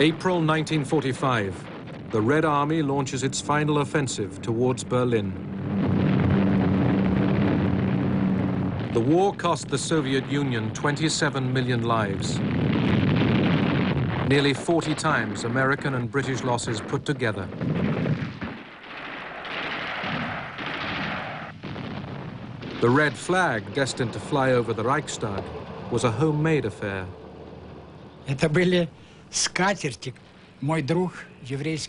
April 1945. The Red Army launches its final offensive towards Berlin. The war cost the Soviet Union 27 million lives. Nearly 40 times American and British losses put together. The red flag, destined to fly over the Reichstag, was a homemade affair.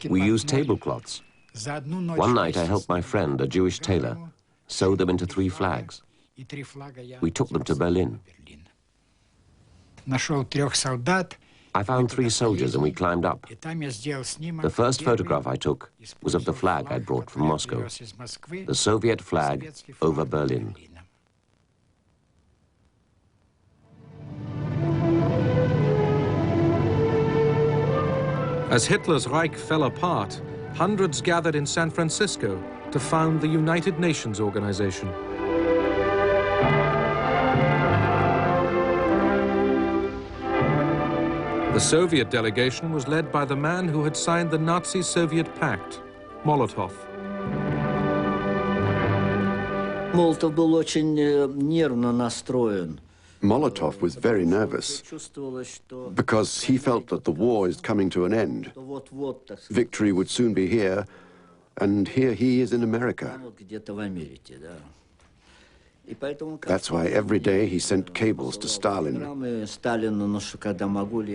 We used tablecloths. One night I helped my friend, a Jewish tailor, sew them into 3 flags. We took them to Berlin. I found 3 soldiers and we climbed up. The first photograph I took was of the flag I'd brought from Moscow, the Soviet flag over Berlin. As Hitler's Reich fell apart, hundreds gathered in San Francisco to found the United Nations organization. The Soviet delegation was led by the man who had signed the Nazi-Soviet pact, Molotov. Молотов был очень нервно настроен. Molotov was very nervous because he felt that the war is coming to an end. Victory would soon be here, and here he is in America. That's why every day he sent cables to Stalin.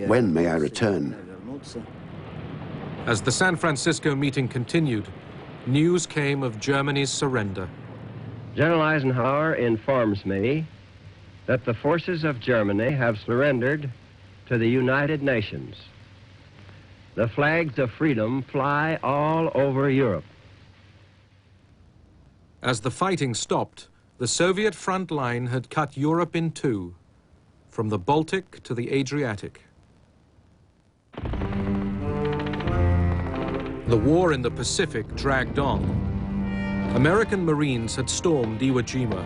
When may I return? As the San Francisco meeting continued, news came of Germany's surrender. General Eisenhower informs me that the forces of Germany have surrendered to the United Nations. The flags of freedom fly all over Europe. As the fighting stopped, the Soviet front line had cut Europe in 2, from the Baltic to the Adriatic. The war in the Pacific dragged on. American Marines had stormed Iwo Jima.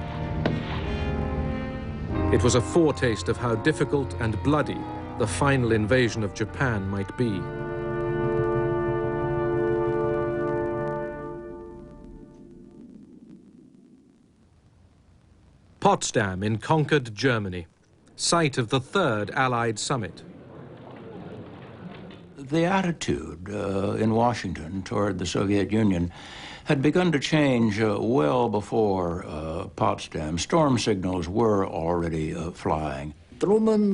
It was a foretaste of how difficult and bloody the final invasion of Japan might be. Potsdam in conquered Germany, site of the 3rd Allied summit. The attitude in Washington toward the Soviet Union had begun to change well before Potsdam. Storm signals were already flying. Truman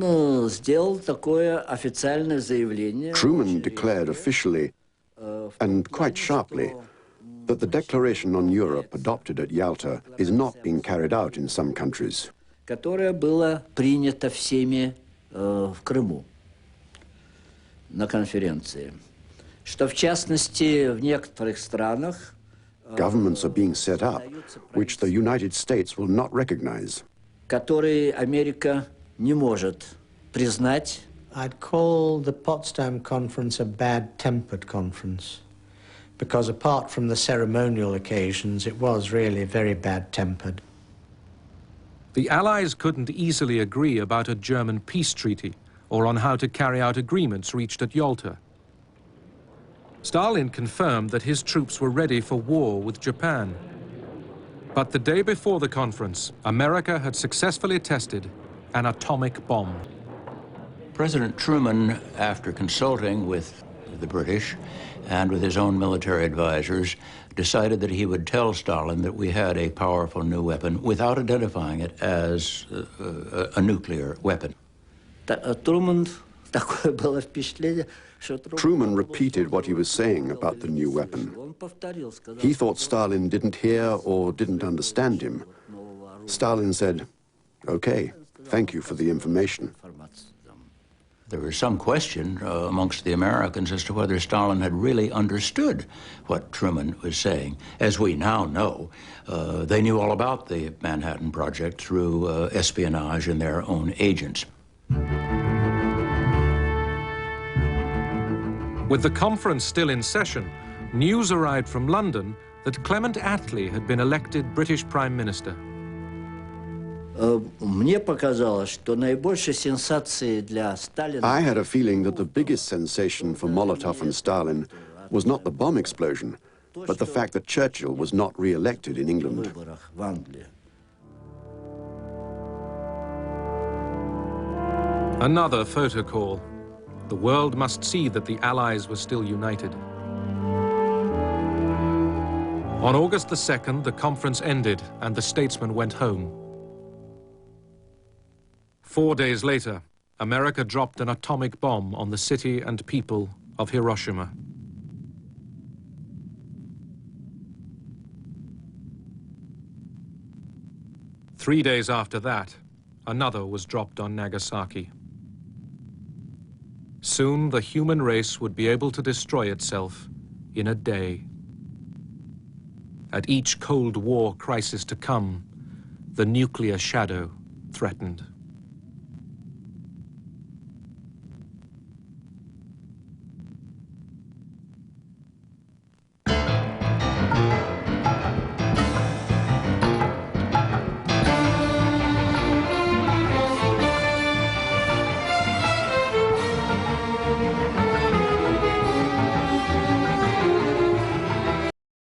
declared officially and quite sharply that the declaration on Europe adopted at Yalta is not being carried out in some countries. Которое было принято всеми в Крыму на конференции, что в частности в некоторых странах Governments are being set up, which the United States will not recognize. Которые Америка не может признать. I'd call the Potsdam Conference a bad-tempered conference, because apart from the ceremonial occasions, it was really very bad-tempered. The Allies couldn't easily agree about a German peace treaty or on how to carry out agreements reached at Yalta. Stalin confirmed that his troops were ready for war with Japan. But the day before the conference, America had successfully tested an atomic bomb. President Truman, after consulting with the British and with his own military advisors, decided that he would tell Stalin that we had a powerful new weapon without identifying it as a nuclear weapon. Truman repeated what he was saying about the new weapon. He thought Stalin didn't hear or didn't understand him. Stalin said, "Okay, thank you for the information." There was some question amongst the Americans as to whether Stalin had really understood what Truman was saying. As we now know, they knew all about the Manhattan Project through espionage and their own agents. With the conference still in session, news arrived from London that Clement Attlee had been elected British Prime Minister. Мне показалось, что наибольшей сенсацией для Сталина... I had a feeling that the biggest sensation for Molotov and Stalin was not the bomb explosion, but the fact that Churchill was not re-elected in England. Another photo call. The world must see that the Allies were still united. On August the 2nd, the conference ended and the statesmen went home. 4 days later, America dropped an atomic bomb on the city and people of Hiroshima. Three days after that, another was dropped on Nagasaki. Soon, the human race would be able to destroy itself in a day. At each Cold War crisis to come, the nuclear shadow threatened.